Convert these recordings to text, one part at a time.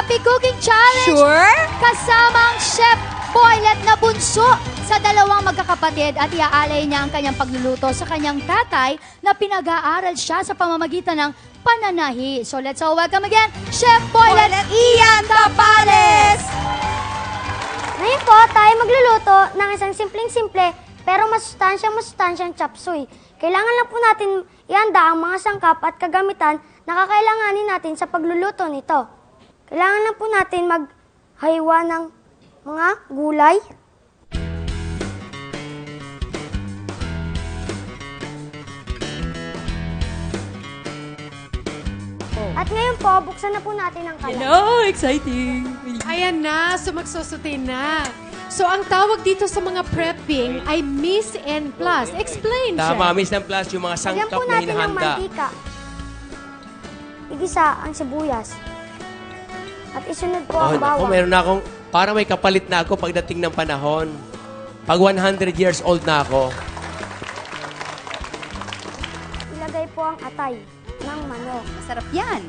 Happy Cooking Challenge! Sure? Kasama ang Chef Boylet na bunso sa dalawang magkakapatid at iaalay niya ang kanyang pagluluto sa kanyang tatay na pinag-aaral siya sa pamamagitan ng pananahi. So let's all welcome again, Chef Boylet Ian Tapales! Ngayon po, tayo magluluto ng isang simpleng-simple pero masustansyang chop suey. Kailangan lang po natin ihanda ang mga sangkap at kagamitan na kakailanganin natin sa pagluluto nito. Kailangan lang po natin maghaywa ng mga gulay. At ngayon po, buksan na po natin ang kalan. Hello! Exciting! Ayan na, so magsusutin na. So, ang tawag dito sa mga prepping ay Miss N+. Explain, Tama, Chef. Miss ng Plus, yung mga Lagyan sangkap po na natin ng hinahanda. mantika. Igisa ang sibuyas. At isunod po ang bawang. Meron na akong, para may kapalit na ako pagdating ng panahon. Pag 100 years old na ako. Ilagay po ang atay ng manok. Masarap yan.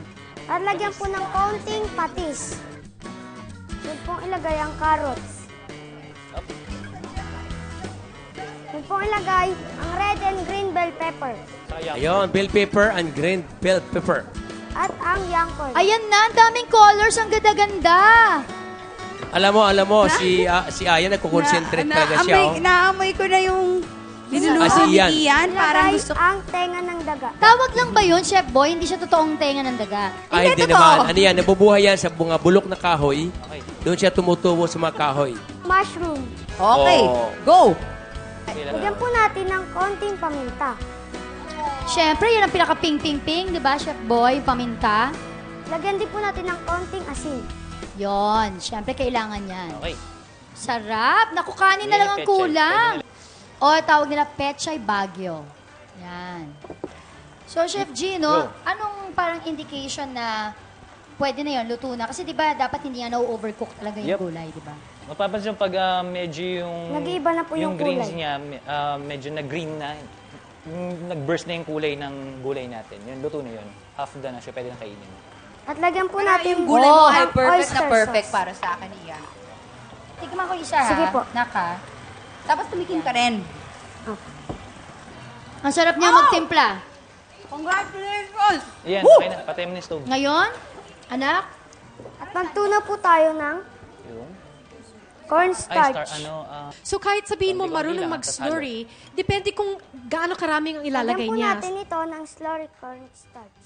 At lagyan po ng kaunting patis. Doon pong ilagay ang carrots. Doon pong ilagay ang red and green bell pepper. Ayun, bell pepper and green bell pepper. At ang young corn. Ayan na, ang daming colors, ang ganda-ganda. Alam mo, si Aya nagko-concentrate talaga siya. Oh. Naamoy ko na yung linuluto si ni Ian. Ian. Parang Ilagay gusto ko. ang tenga ng daga. Tawag lang ba yun, Chef Boy? Hindi siya totoong tenga ng daga. Ay, Hindi, hindi totoo. naman. Ano yan, nabubuhay yan sa mga bulok na kahoy. Doon siya tumutubo sa mga kahoy. Mushroom. Okay, Oh. go! Lagyan po natin ng konting paminta. Siyempre, yun ang pinaka-ping-ping-ping, di ba, Chef Boy? Paminta. Lagyan din po natin ng konting asin. Yon, siyempre kailangan yan. Okay. Sarap! Naku, kanin na lang ang kulang. O, tawag nila Pechay Baguio. Yan. So, Chef Gino, anong parang indication na pwede na yun, luto na? Kasi di ba, dapat hindi nga na-overcook talaga yung Yep. gulay, di ba? Mapapansin pag medyo yung... Nag-iiba na po yung greens kulay. niya, medyo nag-green na. Nag-burst na yung kulay ng gulay natin. Yun, luto na yun. Half done na siya, pwede na kainin. At lagyan po natin Yung gulay mo ay ang perfect na oyster perfect sauce. para sa akin, Ian. Tignan ko isa, ha? Sige po. Naka. Tapos tumikim ka rin. Ang sarap niya magtimpla. Congratulations! Iyan, okay na. Patay mo na yung stove. Ngayon, anak, At magtuna po tayo ng Yun. Ay, cornstarch. So, kahit sabihin mo Konti-konti marunong lang, mag-slurry, depende kung gaano karaming ang ilalagay Lagyan po niya. natin ito ng slurry cornstarch.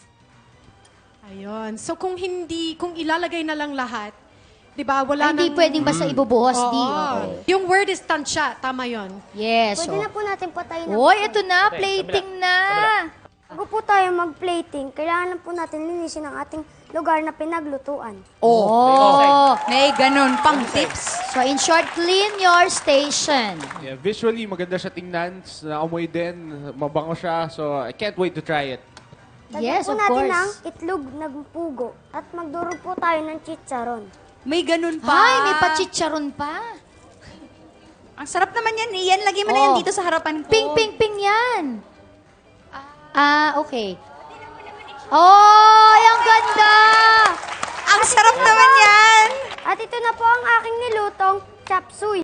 Ayun. So, kung ilalagay na lang lahat, di ba, wala hindi nang... pwedeng basta ibubuhos, Oo. di. Oo. Yung word is tansya. Tama yon. Yes. Pwede oh. na po natin patayin ng Hoy, apoy. ito na, Okay, plating kabila. na. Bago po tayo mag-plating, kailangan po natin linisin ang ating lugar na pinaglutuan. Oh. May ganun pang tips. So, in short, clean your station. Yeah, visually, maganda siya tingnan. Naamoy din. Mabango siya. So, I can't wait to try it. Lagyan Yes, po of natin course. ng itlog na pugo at magdurog po tayo ng chicharon. May ganun pa. Ay, may pachicharon pa. Ang sarap naman yan, Ian. Lagi mo na yan Oh. dito sa harapan ko. Ping, ping, ping yan. Okay. Oh, ang ganda! Ang sarap naman yan! At ito na po ang aking nilutong chop suey.